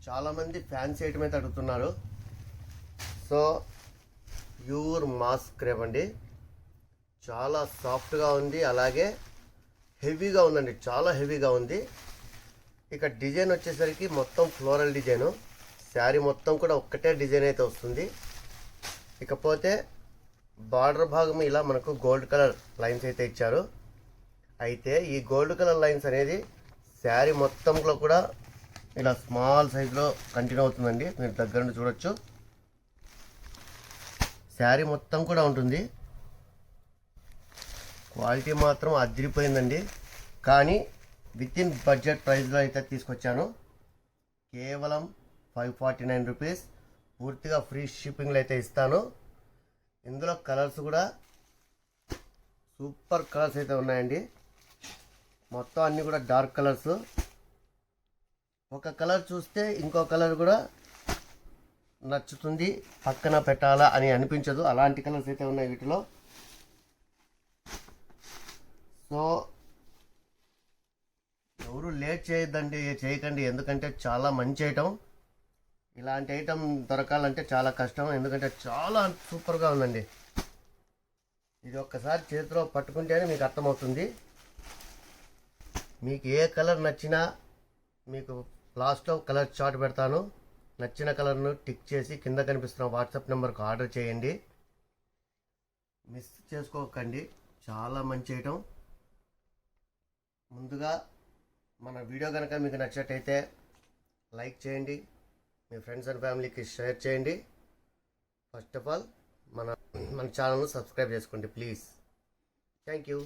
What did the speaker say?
చాలామంది fancy item అయితే అడుగుతున్నారు. సో ప్యూర్ మాస్ క్రేప్ అండి. చాలా సాఫ్ట్గా ఉంది, అలాగే హెవీగా ఉందండి, చాలా హెవీగా ఉంది. ఇక డిజైన్ వచ్చేసరికి మొత్తం ఫ్లోరల్ డిజైను. శారీ మొత్తం కూడా ఒక్కటే డిజైన్ అయితే వస్తుంది. ఇకపోతే బార్డర్ భాగం ఇలా మనకు గోల్డ్ కలర్ లైన్స్ అయితే ఇచ్చారు. అయితే ఈ గోల్డ్ కలర్ లైన్స్ అనేది శారీ మొత్తంలో కూడా ఇలా స్మాల్ సైజులో కంటిన్యూ అవుతుందండి. మీరు దగ్గర నుండి చూడొచ్చు. శారీ మొత్తం కూడా ఉంటుంది. క్వాలిటీ మాత్రం అదిరిపోయిందండి. కానీ విత్ ఇన్ బడ్జెట్ ప్రైస్లో అయితే తీసుకొచ్చాను. కేవలం 549 రూపీస్. పూర్తిగా ఫ్రీ షిప్పింగ్లో అయితే ఇస్తాను. ఇందులో కలర్స్ కూడా సూపర్ కలర్స్ అయితే ఉన్నాయండి. మొత్తం అన్నీ కూడా డార్క్ కలర్స్. ఒక కలర్ చూస్తే ఇంకో కలర్ కూడా నచ్చుతుంది, పక్కన పెట్టాలా అని అనిపించదు, అలాంటి కలర్స్ అయితే ఉన్నాయి వీటిలో. సో ఎవరు లేట్ చేయకండి, ఎందుకంటే చాలా మంచి ఐటమ్. ఇలాంటి ఐటమ్ దొరకాలంటే చాలా కష్టం, ఎందుకంటే చాలా సూపర్గా ఉందండి. ఇది ఒక్కసారి చేతిలో పట్టుకుంటేనే మీకు అర్థమవుతుంది. మీకు ఏ కలర్ నచ్చినా మీకు లాస్ట్లో కలర్ చార్ట్ పెడతాను. నచ్చిన కలర్ను టిక్ చేసి కింద కనిపిస్తున్న వాట్సాప్ నెంబర్కి ఆర్డర్ చేయండి. మిస్ చేసుకోకండి, చాలా మంచి ఐటమ్. ముందుగా మన వీడియో కనుక మీకు నచ్చినట్టయితే లైక్ చేయండి, మీ ఫ్రెండ్స్ అండ్ ఫ్యామిలీకి షేర్ చేయండి. ఫస్ట్ ఆఫ్ ఆల్ మన ఛానల్ను సబ్స్క్రైబ్ చేసుకోండి ప్లీజ్. Thank you.